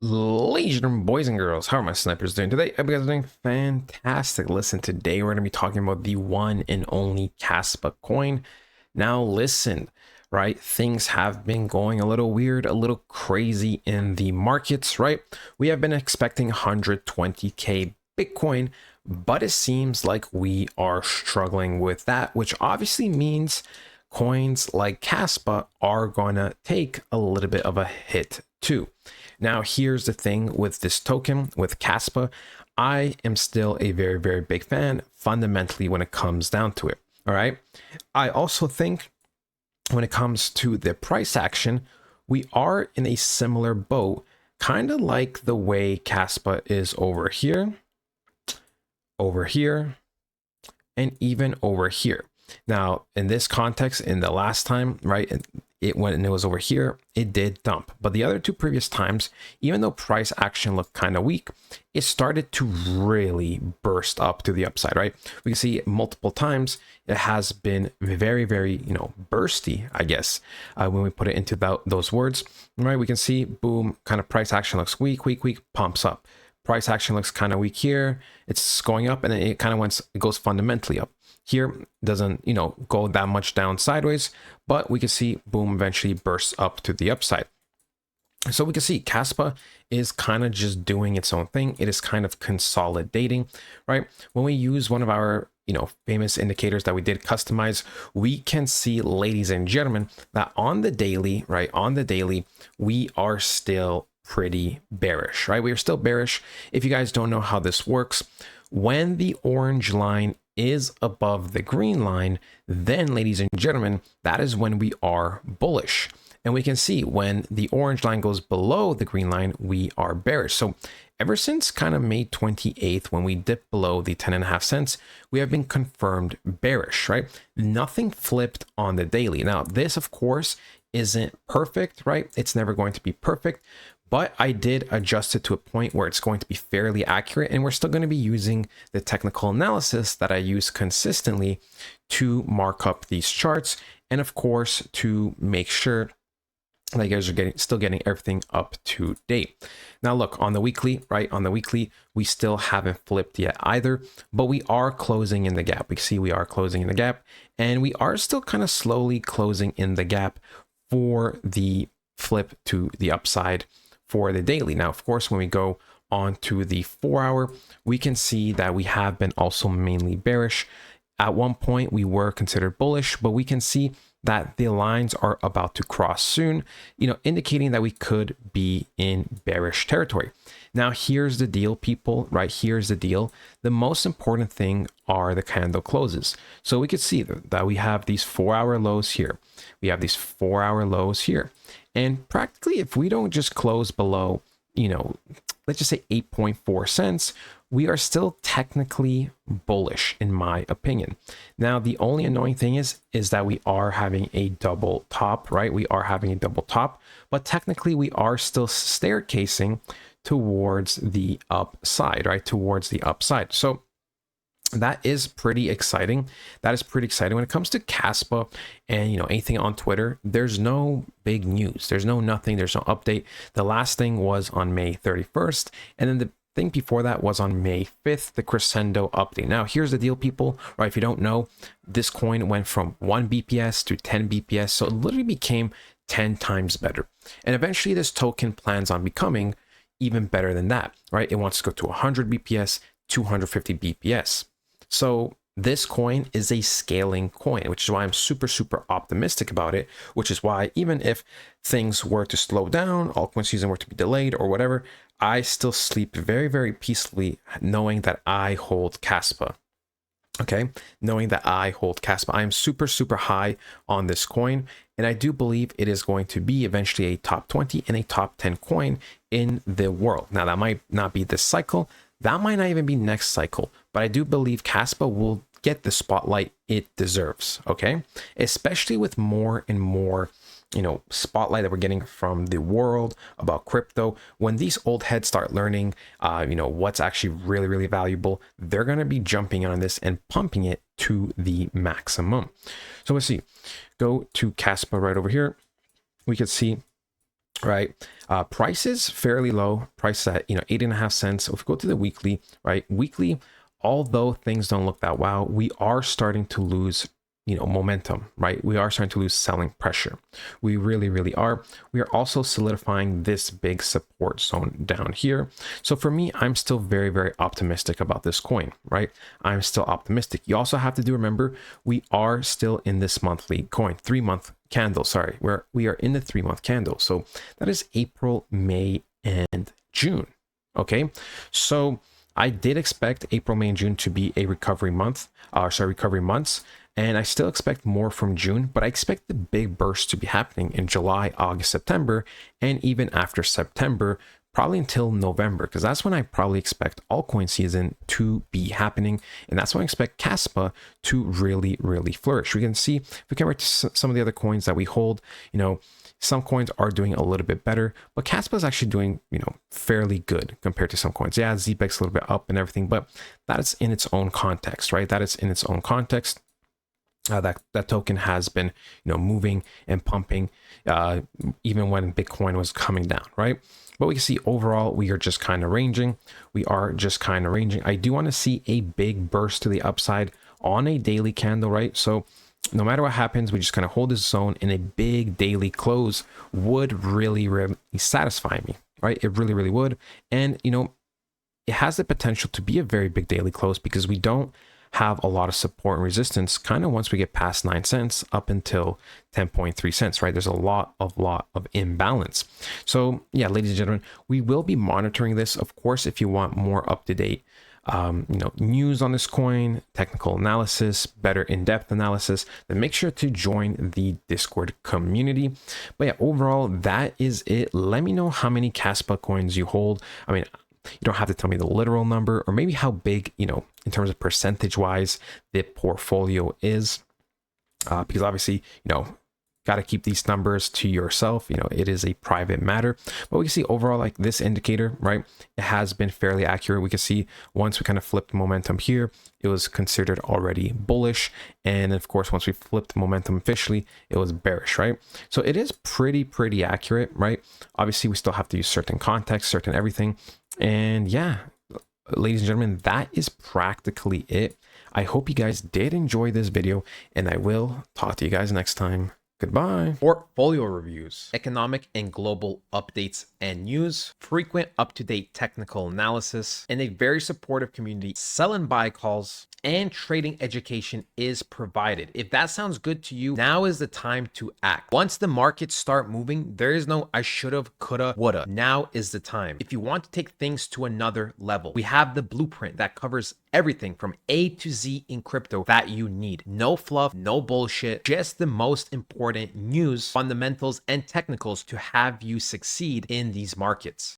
Ladies and gentlemen, boys and girls, how are my snipers doing today? I hope you guys are doing fantastic. Listen, today we're going to be talking about the one and only Caspa coin. Now listen, right? Things have been going a little weird, a little crazy in the markets, right? We have been expecting 120k Bitcoin, but it seems like we are struggling with that, which obviously means coins like Caspa are going to take a little bit of a hit too. Now, here's the thing with this token, with Caspa, I am still a very, very big fan fundamentally when it comes down to it. All right. I also think when it comes to the price action, we are in a similar boat, kind of like the way Caspa is over here, and even over here. Now, in this context, in the last time, right, when it was over here, it did dump. But the other two previous times, even though price action looked kind of weak, it started to really burst up to the upside, right? We can see multiple times it has been very, very, bursty, I guess, when we put it into those words, right? We can see, boom, kind of price action looks weak, pumps up. Price action looks kind of weak here. It's going up, and then it kind of goes fundamentally up. Here doesn't, go that much down sideways, but we can see, boom, eventually bursts up to the upside. So we can see Caspa is kind of just doing its own thing. It is kind of consolidating, right? When we use one of our, famous indicators that we did customize, we can see, ladies and gentlemen, that on the daily, right? On the daily, we are still pretty bearish, right? We are still bearish. If you guys don't know how this works, when the orange line is above the green line, then, ladies and gentlemen, that is when we are bullish. And we can see when the orange line goes below the green line, we are bearish. So ever since kind of May 28th, when we dipped below the 10.5 cents, we have been confirmed bearish, right? Nothing flipped on the daily. Now, this, of course, isn't perfect, right? It's never going to be perfect, but I did adjust it to a point where it's going to be fairly accurate, and we're still going to be using the technical analysis that I use consistently to mark up these charts, and of course to make sure that you guys are still getting everything up to date. Now look, on the weekly, right? On the weekly, we still haven't flipped yet either, but we are closing in the gap. We see we are closing in the gap, and we are still kind of slowly closing in the gap for the flip to the upside for the daily. Now, of course, when we go on to the 4 hour, we can see that we have been also mainly bearish. At one point, we were considered bullish, but we can see that the lines are about to cross soon, indicating that we could be in bearish territory. Now, here's the deal, people, right? Here's the deal. The most important thing are the candle closes. So we could see that we have these 4 hour lows here. We have these 4 hour lows here. And practically, if we don't just close below, let's just say 8.4 cents, we are still technically bullish, in my opinion. Now, the only annoying thing is that we are having a double top, right? We are having a double top, but technically we are still staircasing towards the upside, right? Towards the upside. So that is pretty exciting. That is pretty exciting. When it comes to Caspa and, anything on Twitter, there's no big news. There's nothing. There's no update. The last thing was on May 31st. And then the thing before that was on May 5th, the crescendo update. Now, here's the deal, people, right? If you don't know, this coin went from 1 BPS to 10 BPS. So it literally became 10 times better. And eventually this token plans on becoming even better than that, right? It wants to go to 100 BPS, 250 BPS. So this coin is a scaling coin, which is why I'm super, super optimistic about it, which is why even if things were to slow down, altcoin season were to be delayed or whatever, I still sleep very, very peacefully knowing that I hold Caspa. Okay, knowing that I hold Caspa. I am super, super high on this coin, and I do believe it is going to be eventually a top 20 and a top 10 coin in the world. Now, that might not be this cycle. That might not even be next cycle, but I do believe Caspa will get the spotlight it deserves, okay? Especially with more and more, spotlight that we're getting from the world about crypto. When these old heads start learning, what's actually really, really valuable, they're going to be jumping on this and pumping it to the maximum. So let's see, go to Caspa right over here. We can see right? Price is fairly low. Price at 8.5 cents. So if we go to the weekly, right? Weekly, although things don't look that wow, we are starting to lose momentum, right? We are starting to lose selling pressure. We really are. We are also solidifying this big support zone down here. So for me, I'm still very optimistic about this coin, right? I'm still optimistic. You also have to remember, we are still in this monthly coin, 3-month candle, sorry, where we are in the 3-month candle. So that is April, May, and June. Okay, so I did expect April, May, and June to be a recovery months. And I still expect more from June, but I expect the big burst to be happening in July, August, September, and even after September, probably until November, because that's when I probably expect altcoin season to be happening. And that's when I expect Caspa to really flourish. We can see, if we compare to some of the other coins that we hold, some coins are doing a little bit better, but Caspa is actually doing, fairly good compared to some coins. Yeah, ZBEX a little bit up and everything, but that is in its own context, right? That is in its own context. That token has been moving and pumping even when Bitcoin was coming down, right? But we can see overall we are just kind of ranging. I do want to see a big burst to the upside on a daily candle, right? So no matter what happens, we just kind of hold this zone, and a big daily close would really satisfy me, right? It really would. And it has the potential to be a very big daily close, because we don't have a lot of support and resistance kind of once we get past 9 cents up until 10.3 cents, right? There's a lot of imbalance. So yeah, ladies and gentlemen, we will be monitoring this. Of course, if you want more up-to-date news on this coin, technical analysis, better in-depth analysis, then make sure to join the Discord community. But yeah, overall, that is it. Let me know how many Caspa coins you hold. I mean, you don't have to tell me the literal number, or maybe how big, in terms of percentage wise, the portfolio is, because obviously, got to keep these numbers to yourself. It is a private matter. But we can see overall, like this indicator, right, it has been fairly accurate. We can see once we kind of flipped momentum here, it was considered already bullish. And of course, once we flipped momentum officially, it was bearish, right? So it is pretty accurate, right? Obviously, we still have to use certain context, certain everything. And yeah, ladies and gentlemen, that is practically it. I hope you guys did enjoy this video, and I will talk to you guys next time. Goodbye. Portfolio reviews, economic and global updates and news, frequent up-to-date technical analysis, and a very supportive community. Sell and buy calls and trading education is provided. If that sounds good to you, now is the time to act. Once the markets start moving, there is no I should've, coulda, woulda. Now is the time. If you want to take things to another level, we have the blueprint that covers everything from A to Z in crypto that you need. No fluff, no bullshit, just the most important news, fundamentals, and technicals to have you succeed in these markets.